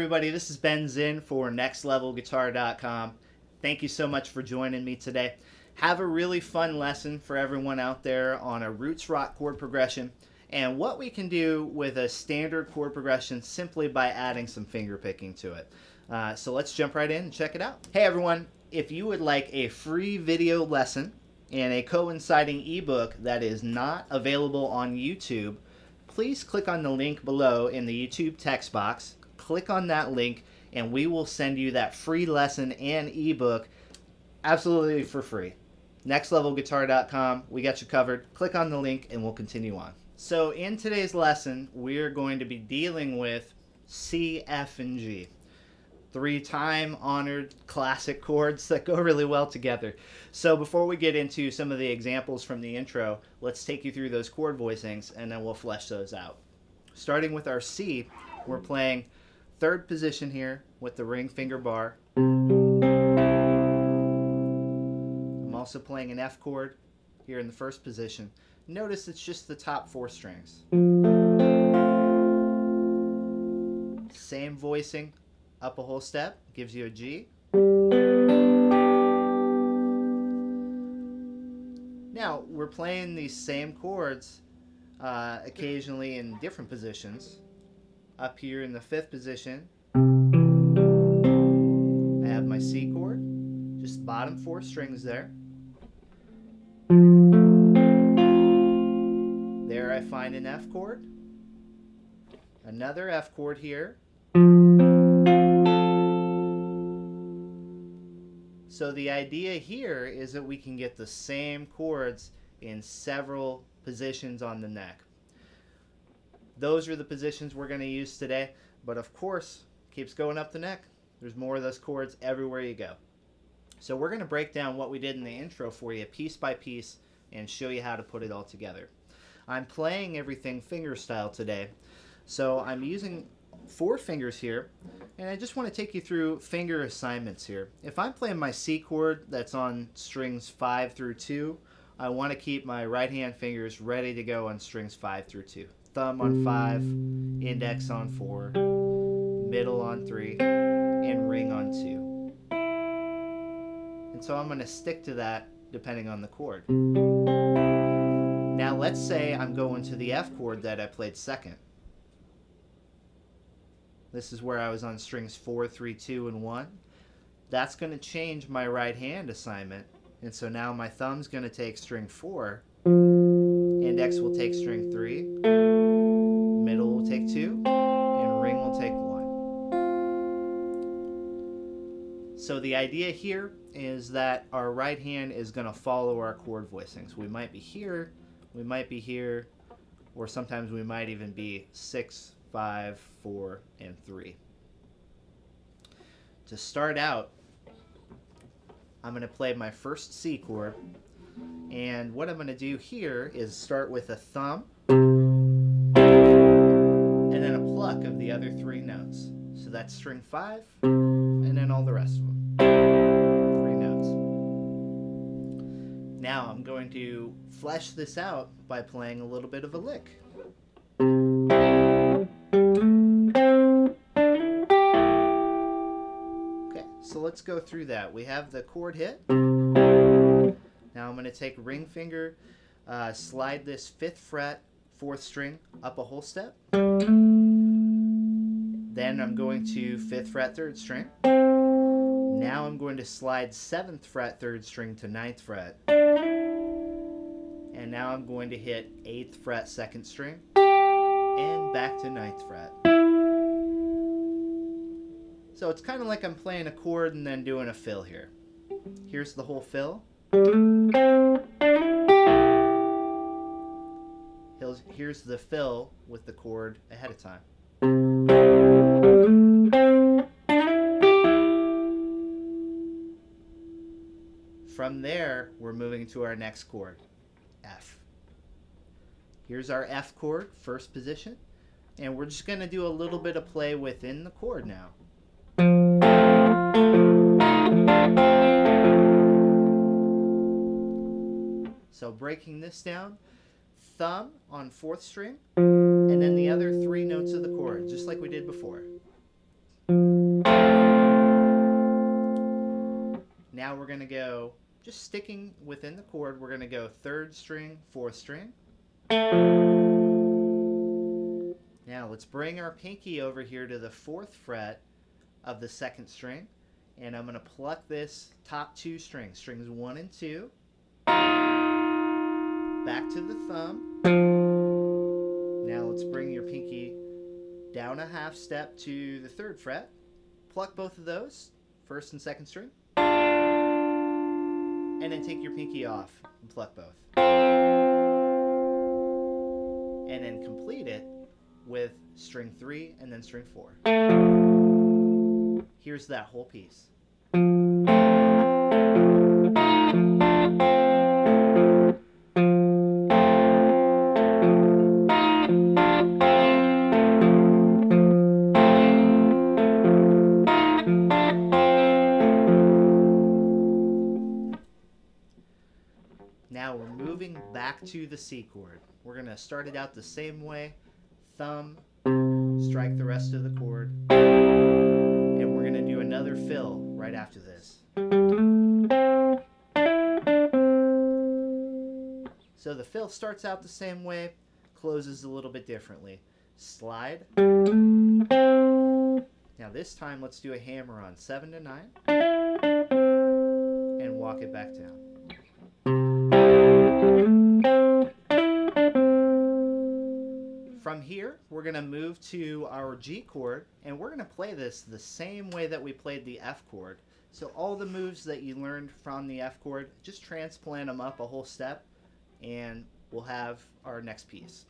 everybody, this is Ben Zinn for nextlevelguitar.com. Thank you so much for joining me today. Have a really fun lesson for everyone out there on a roots rock chord progression and what we can do with a standard chord progression simply by adding some finger picking to it. So let's jump right in and check it out. Hey everyone, if you would like a free video lesson and a coinciding ebook that is not available on YouTube, please click on the link below in the YouTube text box. Click on that link and we will send you that free lesson and ebook absolutely for free. Nextlevelguitar.com, we got you covered. Click on the link and we'll continue on. So in today's lesson, we're going to be dealing with C, F, and G. 3 time-honored classic chords that go really well together. So before we get into some of the examples from the intro, let's take you through those chord voicings and then we'll flesh those out. Starting with our C, we're playing 3rd position here with the ring finger bar. I'm also playing an F chord here in the 1st position. Notice it's just the top 4 strings. Same voicing. Up a whole step gives you a G. Now we're playing these same chords occasionally in different positions. Up here in the 5th position, I have my C chord, just bottom 4 strings there. There I find an F chord, another F chord here. So the idea here is that we can get the same chords in several positions on the neck. Those are the positions we're going to use today, but of course, keeps going up the neck. There's more of those chords everywhere you go. So we're going to break down what we did in the intro for you piece by piece and show you how to put it all together. I'm playing everything finger style today, so I'm using 4 fingers here, and I just want to take you through finger assignments here. If I'm playing my C chord that's on strings 5 through 2, I want to keep my right hand fingers ready to go on strings 5 through 2. Thumb on 5, index on 4, middle on 3, and ring on 2. And so I'm going to stick to that depending on the chord. Now let's say I'm going to the F chord that I played 2nd. This is where I was on strings 4, 3, 2, and 1. That's going to change my right hand assignment. And so now my thumb's going to take string 4. Index will take string 3. Middle will take 2. And ring will take 1. So the idea here is that our right hand is going to follow our chord voicings. We might be here, or sometimes we might even be 6, 5, 4, and 3. To start out, I'm going to play my first C chord, and what I'm going to do here is start with a thumb and then a pluck of the other 3 notes. So that's string 5 and then all the rest of them. 3 notes. Now I'm going to flesh this out by playing a little bit of a lick. So let's go through that. We have the chord hit. Now I'm going to take ring finger, slide this 5th fret, 4th string up a whole step. Then I'm going to 5th fret, 3rd string. Now I'm going to slide 7th fret, 3rd string to 9th fret. And now I'm going to hit 8th fret, 2nd string, and back to 9th fret. So it's kind of like I'm playing a chord and then doing a fill here. Here's the whole fill. Here's the fill with the chord ahead of time. From there, we're moving to our next chord, F. Here's our F chord, 1st position, and we're just going to do a little bit of play within the chord now. So breaking this down, thumb on 4th string, and then the other 3 notes of the chord, just like we did before. Now we're going to go, just sticking within the chord, we're going to go 3rd string, 4th string. Now let's bring our pinky over here to the 4th fret of the 2nd string, and I'm going to pluck this top 2 strings, strings 1 and 2, back to the thumb. Now let's bring your pinky down a half step to the 3rd fret, pluck both of those, 1st and 2nd string, and then take your pinky off and pluck both. And then complete it with string 3 and then string 4. Here's that whole piece. Now we're moving back to the C chord. We're going to start it out the same way. Thumb, strike the rest of the chord, and we're going to do another fill right after this. So the fill starts out the same way, closes a little bit differently. Slide. Now this time let's do a hammer on 7 to 9 and walk it back down. From here, we're going to move to our G chord, and we're going to play this the same way that we played the F chord. So all the moves that you learned from the F chord, just transplant them up a whole step, and we'll have our next piece.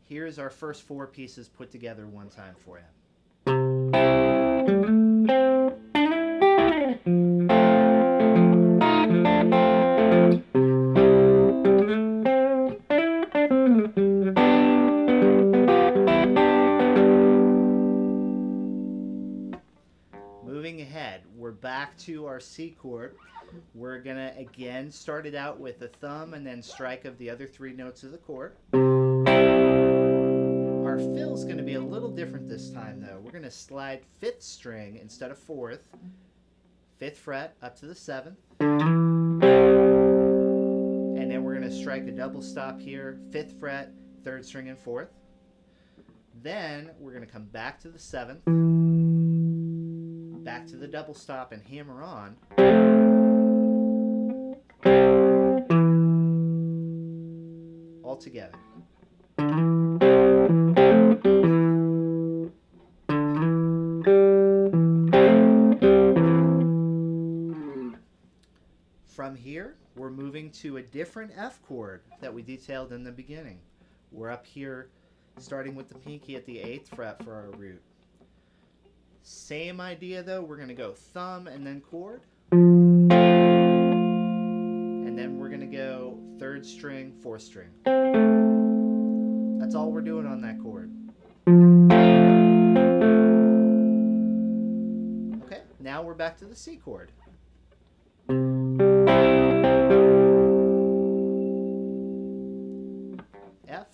Here's our first 4 pieces put together one time for you. Moving ahead, we're back to our C chord. We're going to again start it out with the thumb and then strike of the other 3 notes of the chord. Our fill is going to be a little different this time though. We're going to slide 5th string instead of 4th, 5th fret up to the 7th, and then we're going to strike a double stop here, 5th fret, 3rd string and 4th. Then we're going to come back to the 7th, back to the double stop and hammer on. All together. From here, we're moving to a different F chord that we detailed in the beginning. We're up here starting with the pinky at the 8th fret for our root. Same idea though, we're going to go thumb and then chord. And then we're going to go 3rd string, 4th string. That's all we're doing on that chord. Okay, now we're back to the C chord. F.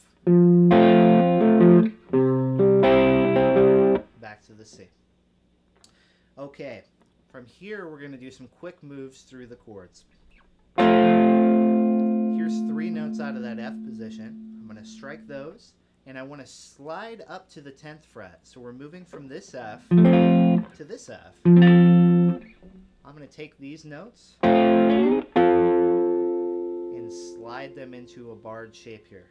Back to the C. Okay, from here we're going to do some quick moves through the chords. Here's 3 notes out of that F position. I'm going to strike those, and I want to slide up to the 10th fret. So we're moving from this F to this F. I'm going to take these notes and slide them into a barred shape here.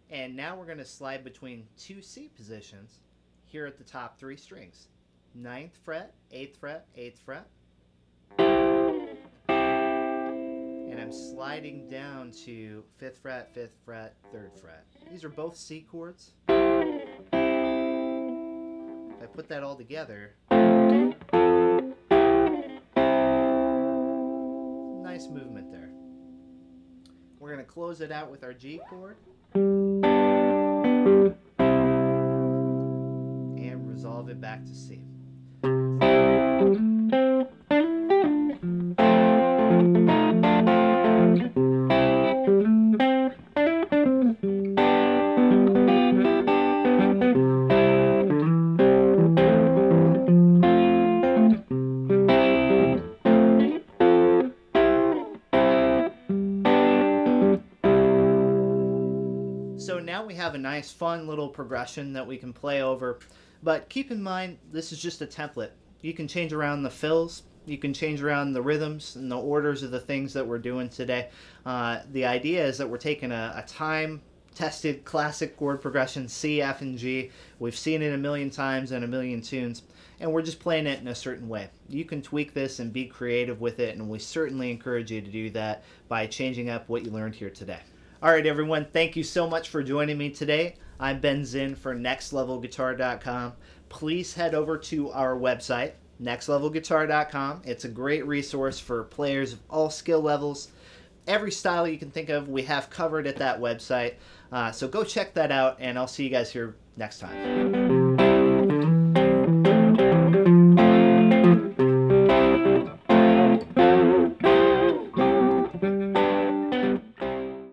And now we're going to slide between 2 C positions here at the top 3 strings. 9th fret, 8th fret, 8th fret. And I'm sliding down to 5th fret, 5th fret, 3rd fret. These are both C chords. If I put that all together, nice movement there. We're going to close it out with our G chord and resolve it back to C. So now we have a nice fun little progression that we can play over, but keep in mind this is just a template. You can change around the fills, you can change around the rhythms and the orders of the things that we're doing today. The idea is that we're taking a time tested classic chord progression, C, F, and G. We've seen it a million times in a million tunes, and we're just playing it in a certain way. You can tweak this and be creative with it, and we certainly encourage you to do that by changing up what you learned here today. All right, everyone, thank you so much for joining me today. I'm Ben Zinn for nextlevelguitar.com. Please head over to our website, nextlevelguitar.com. It's a great resource for players of all skill levels. Every style you can think of, we have covered at that website. So go check that out, and I'll see you guys here next time.